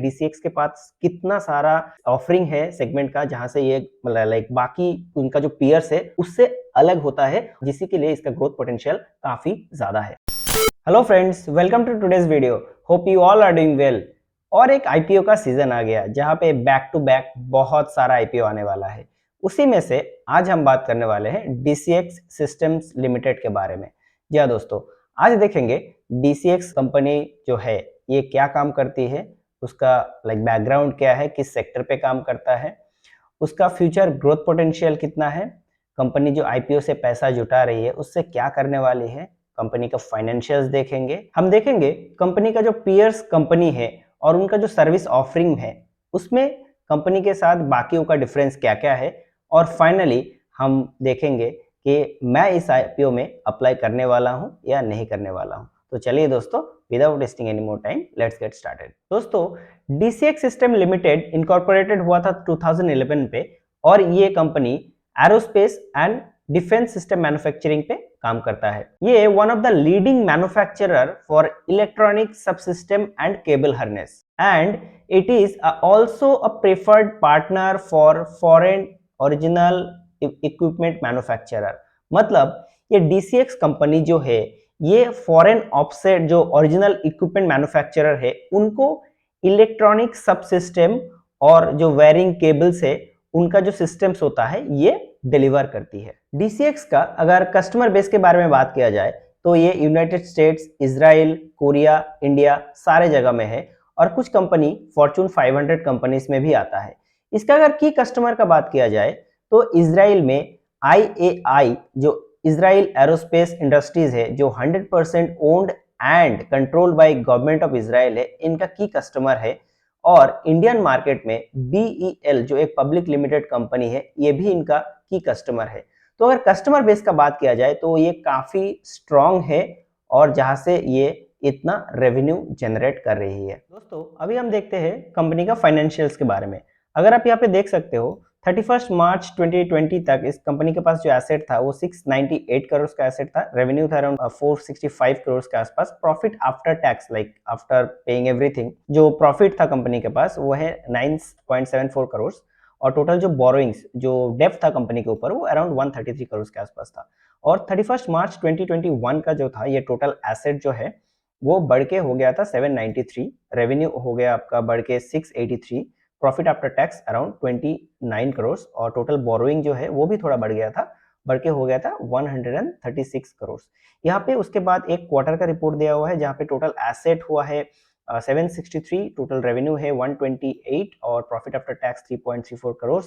DCX के पास कितना सारा ऑफरिंग है सेगमेंट का, जहां से ये लाइक बाकी उनका जो पीयर्स है उससे अलग होता है, जिसी के लिए इसका ग्रोथ पोटेंशियल काफी ज्यादा है। Hello friends, welcome to today's video. Hope you all are doing well. और एक आईपीओ का सीजन आ गया जहां पे बैक टू बैक बहुत सारा आईपीओ आने वाला है। उसी में से आज हम बात करने वाले हैं डीसीएक्स सिस्टम्स लिमिटेड के बारे में। जी हाँ दोस्तों, आज देखेंगे डीसीएक्स कंपनी जो है ये क्या काम करती है, उसका लाइक बैकग्राउंड क्या है, किस सेक्टर पे काम करता है, उसका फ्यूचर ग्रोथ पोटेंशियल कितना है, कंपनी जो आईपीओ से पैसा जुटा रही है उससे क्या करने वाली है, कंपनी का फाइनेंशियल्स देखेंगे। हम देखेंगे कंपनी का जो पीयर्स कंपनी है और उनका जो सर्विस ऑफरिंग है उसमें कंपनी के साथ बाकियों का डिफरेंस क्या क्या है, और फाइनली हम देखेंगे कि मैं इस आईपीओ में अप्लाई करने वाला हूं या नहीं करने वाला हूं। तो चलिए दोस्तों, without wasting any more time, let's get started. दोस्तों, डीसीएक्स सिस्टम लिमिटेड इनकॉर्पोरेटेड हुआ था 2011 पे, और ये company aerospace and defence system manufacturing पे काम करता है। ये one of the leading manufacturer for electronic subsystem and cable harness, and it is also a preferred partner for foreign original equipment manufacturer। मतलब ये डीसीएक्स कंपनी जो है ये फॉरेन ऑफसेट जो ओरिजिनल इक्विपमेंट मैन्युफैक्चरर है उनको इलेक्ट्रॉनिक सब system और जो वायरिंग केबल्स है उनका जो सिस्टम्स होता है ये डिलीवर करती है। डीसीएक्स का अगर कस्टमर बेस के बारे में बात किया जाए तो ये United states, Israel, Korea, India सारे जगह में है, और कुछ कंपनी फॉर्चून 500 कंपनीज में भी आता है। इसका अगर की कस्टमर का बात किया जाए तो इजराइल में आईएआई जो इजराइल एरोस्पेस इंडस्ट्रीज है जो 100% owned and controlled by government of Israel है, इनका की कस्टमर है। और इंडियन मार्केट में बीईएल जो एक पब्लिक लिमिटेड कंपनी है ये भी इनका की कस्टमर है। तो अगर कस्टमर बेस का बात किया जाए तो ये काफी स्ट्रांग है और जहां से ये इतना रेवेन्यू जनरेट कर रही है। दोस्तों, अभी हम देखते हैं कंपनी का फाइनेंशियल्स के बारे में। अगर आप यहाँ पे देख सकते हो 31 मार्च 2020 तक इस कंपनी के पास जो एसेट था वो 698 करोड़ का एसेट था, रेवेन्यू था अराउंड 465 करोड़ के आसपास, profit after tax like after paying everything जो प्रॉफिट था कंपनी के पास वो है 9.74 करोड़, और टोटल जो बोरोइंग्स जो डेप्थ था कंपनी के ऊपर वो अराउंड 133 करोड़ के आसपास था। और 31 मार्च 2021 का जो था ये टोटल एसेट जो है वो बढ़ के हो गया था 793, रेवेन्यू हो गया आपका बढ़ के 683, profit after tax around 29 crore, और टोटल बोरोइंग जो है वो भी थोड़ा बढ़ गया था, बढ़ के हो गया था 136 करोड़। यहाँ पे उसके बाद एक क्वार्टर का रिपोर्ट दिया हुआ है जहाँ पे टोटल एसेट हुआ है 763, टोटल रेवेन्यू है 128 और प्रॉफिट आफ्टर टैक्स 3.34 करोड़,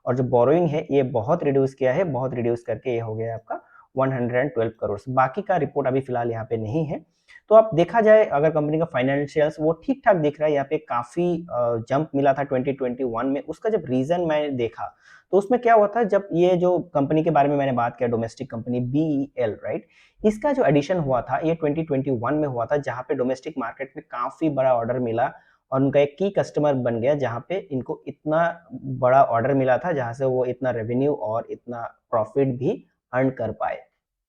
और जो बोरोइंग है ये बहुत रिड्यूस किया है, बहुत रिड्यूस करके ये हो गया आपका 112 करोड़। बाकी का रिपोर्ट अभी फिलहाल यहाँ पे नहीं है। तो आप देखा जाए अगर कंपनी का फाइनेंशियल्स वो ठीक ठाक दिख रहा है, यहाँ पे काफी जंप मिला था 2021 में। उसका जब रीजन मैंने देखा तो उसमें क्या हुआ था, जब ये जो कंपनी के बारे में मैंने बात किया डोमेस्टिक कंपनी बीईएल राइट, इसका जो एडिशन हुआ था ये 2021 में हुआ था जहां पे डोमेस्टिक मार्केट में काफी बड़ा ऑर्डर मिला और उनका एक की कस्टमर बन गया, जहां पे इनको इतना बड़ा ऑर्डर मिला था जहां से वो इतना रेवेन्यू और इतना प्रॉफिट भी अर्न कर पाए।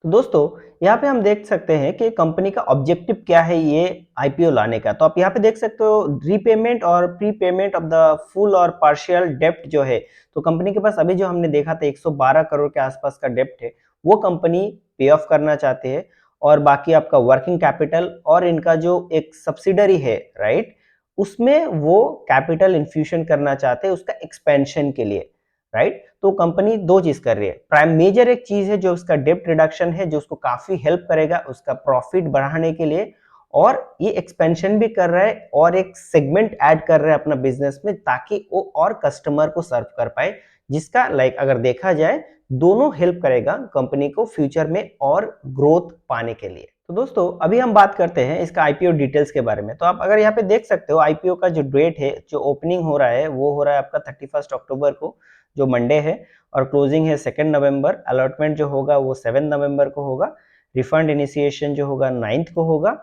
तो दोस्तों, यहाँ पे हम देख सकते हैं कि कंपनी का ऑब्जेक्टिव क्या है ये आईपीओ लाने का। तो आप यहाँ पे देख सकते हो रीपेमेंट और प्रीपेमेंट ऑफ द फुल और पार्शियल डेप्ट जो है, तो कंपनी के पास अभी जो हमने देखा था 112 करोड़ के आसपास का डेप्ट है, वो कंपनी पे ऑफ करना चाहते हैं। और बाकी आपका वर्किंग कैपिटल और इनका जो एक सब्सिडरी है राइट, उसमें वो कैपिटल इन्फ्यूशन करना चाहते हैं उसका एक्सपेंशन के लिए राइट। तो कंपनी दो चीज कर रही है, प्राइम मेजर एक चीज है जो उसका डेप्ट रिडक्शन है जो उसको काफी हेल्प करेगा उसका प्रॉफिट बढ़ाने के लिए, और ये एक्सपेंशन भी कर रहा है और एक सेगमेंट ऐड कर रहा है अपना बिजनेस में ताकि वो और कस्टमर को सर्व कर पाए, जिसका लाइक अगर देखा जाए दोनों हेल्प करेगा कंपनी को फ्यूचर में और ग्रोथ पाने के लिए। तो दोस्तों, अभी हम बात करते हैं इसका आईपीओ डिटेल्स के बारे में। तो आप अगर यहाँ पे देख सकते हो आईपीओ का जो डेट है, जो ओपनिंग हो रहा है वो हो रहा है आपका 31 अक्टूबर को जो मंडे है, और क्लोजिंग है 2 नवंबर। अलॉटमेंट जो होगा वो 7 नवंबर को होगा। रिफंड इनिशिएशन जो होगा 9th को होगा,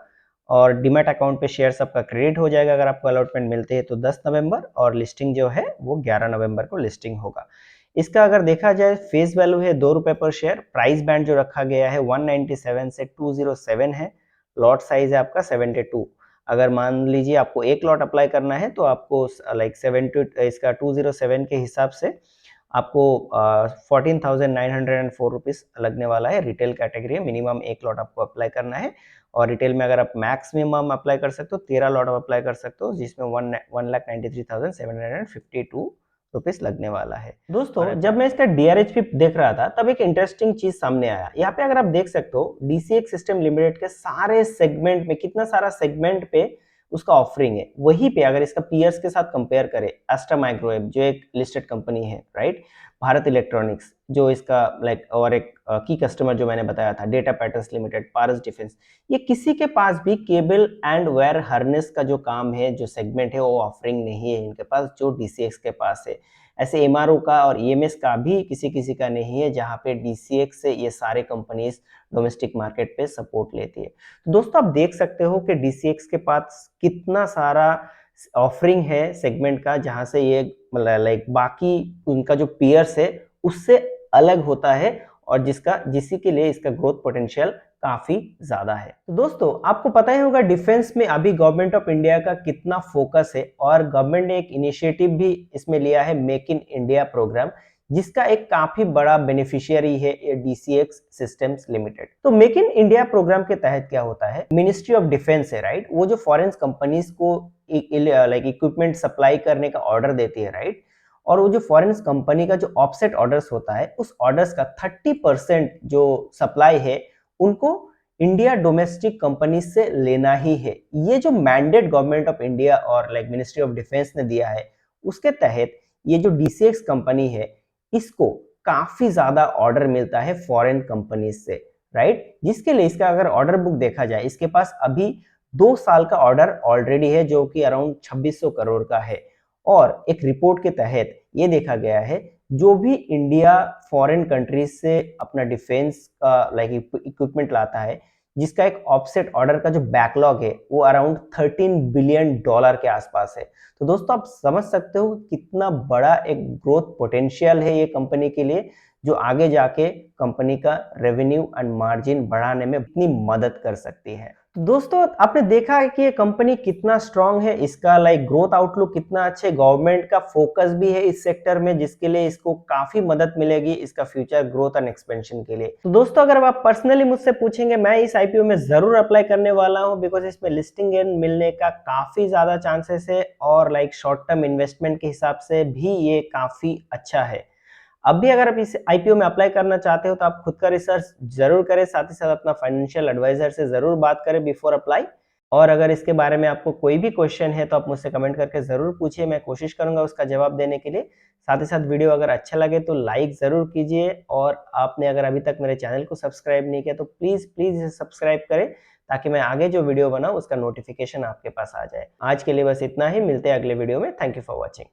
और डीमैट अकाउंट पे शेयर सबका क्रेडिट हो जाएगा अगर आपको अलॉटमेंट मिलते हैं तो 10 नवंबर, और लिस्टिंग जो है वो 11 नवंबर को लिस्टिंग होगा। इसका अगर देखा जाए फेस वैल्यू है 2 रुपए पर शेयर, प्राइस बैंड जो रखा गया है 197 से 207 है, लॉट साइज है आपका 72। अगर मान लीजिए आपको 1 लॉट अप्लाई करना है तो आपको लाइक 7 टू इसका 207 के हिसाब से आपको 14,904 रुपीस लगने वाला है। रिटेल कैटेगरी है, मिनिमम 1 लॉट आपको अप्लाई करना है और रिटेल में अगर आप मैक्सिमम अप्लाई कर सकते हो 13 लॉट आप अप्लाई कर सकते हो, जिसमें 1,93,752 रुपीस लगने वाला है। दोस्तों जब मैं इसका DRHP देख रहा था तब एक इंटरेस्टिंग चीज सामने आया। यहाँ पे अगर आप देख सकते हो DCX सिस्टम लिमिटेड के सारे सेगमेंट में कितना सारा सेगमेंट पे उसका ऑफरिंग है। वहीं पे अगर इसका पीयर्स के साथ कंपेयर करें, एस्ट्रा माइक्रोवेव जो एक लिस्टेड कंपनी है, राइट, भारत इलेक्ट्रॉनिक्स जो इसका लाइक और एक की कस्टमर जो मैंने बताया था, डेटा पैटर्न्स लिमिटेड, पारस डिफेंस, ये किसी के पास भी केबल एंड वायर हार्नेस का जो काम है, जो सेगमेंट है, वो ऑफरिंग नहीं है इनके पास जो DCX के पास है। ऐसे MRO का और EMS का भी किसी किसी का नहीं है, जहाँ पे DCX से ये सारे कंपनीज डोमेस्टिक मार्केट पे सपोर्ट लेती है। तो दोस्तों आप देख सकते हो कि DCX के पास कितना सारा ऑफरिंग है सेगमेंट का, जहाँ से ये लाइक बाकी उनका जो पीयर्स है उससे अलग होता है और जिसी के लिए इसका ग्रोथ पोटेंशियल काफी ज्यादा है। तो दोस्तों आपको पता ही होगा डिफेंस में अभी गवर्नमेंट ऑफ इंडिया का कितना फोकस है और गवर्नमेंट ने एक इनिशिएटिव भी इसमें लिया है, मेक इन इंडिया प्रोग्राम, जिसका एक काफी बड़ा बेनिफिशियरी है ये DCX सिस्टम्स लिमिटेड। तो मेक इन इंडिया प्रोग्राम के तहत क्या होता है, मिनिस्ट्री ऑफ डिफेंस है, राइट, वो जो फॉरेन कंपनीज को लाइक इक्विपमेंट सप्लाई करने का ऑर्डर देती है, राइट, और वो जो फॉरेन कंपनी का जो ऑफसेट ऑर्डर्स होता है, उस ऑर्डर्स का 30% जो सप्लाई है उनको इंडिया डोमेस्टिक कंपनी से लेना ही है। ये जो मैंडेट गवर्नमेंट ऑफ इंडिया और लाइक मिनिस्ट्री ऑफ डिफेंस ने दिया है, उसके तहत ये जो DCX कंपनी है इसको काफी ज्यादा ऑर्डर मिलता है फॉरेन कंपनी से, राइट, जिसके लिए इसका अगर ऑर्डर बुक देखा जाए, इसके पास अभी 2 साल का ऑर्डर ऑलरेडी है जो कि अराउंड 2600 करोड़ का है। और एक रिपोर्ट के तहत ये देखा गया है जो भी इंडिया फॉरेन कंट्रीज से अपना डिफेंस का लाइक इक्विपमेंट लाता है, जिसका एक ऑफसेट ऑर्डर का जो बैकलॉग है वो अराउंड $13 बिलियन के आसपास है। तो दोस्तों आप समझ सकते हो कितना बड़ा एक ग्रोथ पोटेंशियल है ये कंपनी के लिए, जो आगे जाके कंपनी का रेवेन्यू एंड मार्जिन बढ़ाने में इतनी मदद कर सकती है। तो दोस्तों आपने देखा है कि ये कंपनी कितना स्ट्रांग है, इसका लाइक ग्रोथ आउटलुक कितना अच्छा है, गवर्नमेंट का फोकस भी है इस सेक्टर में, जिसके लिए इसको काफी मदद मिलेगी इसका फ्यूचर ग्रोथ एंड एक्सपेंशन के लिए। तो दोस्तों अगर आप पर्सनली मुझसे पूछेंगे, मैं इस IPO में जरूर अप्लाई करने वाला हूं, बिकॉज इसमें लिस्टिंग गेन मिलने का काफी ज्यादा चांसेस है और लाइक शॉर्ट टर्म इन्वेस्टमेंट के हिसाब से भी ये काफी अच्छा है। अब भी अगर आप इस IPO में अप्लाई करना चाहते हो तो आप खुद का रिसर्च जरूर करें, साथ ही साथ अपना फाइनेंशियल एडवाइजर से जरूर बात करें बिफोर अप्लाई। और अगर इसके बारे में आपको कोई भी क्वेश्चन है तो आप मुझसे कमेंट करके जरूर पूछिए, मैं कोशिश करूंगा उसका जवाब देने के लिए। साथ ही साथ वीडियो अगर अच्छा लगे तो लाइक जरूर कीजिए और आपने अगर अभी तक मेरे चैनल को सब्सक्राइब नहीं किया तो प्लीज प्लीज इसे सब्सक्राइब करें, ताकि मैं आगे जो वीडियो बनाऊं उसका नोटिफिकेशन आपके पास आ जाए। आज के लिए बस इतना ही, मिलते हैं अगले वीडियो में। Thank you for watching.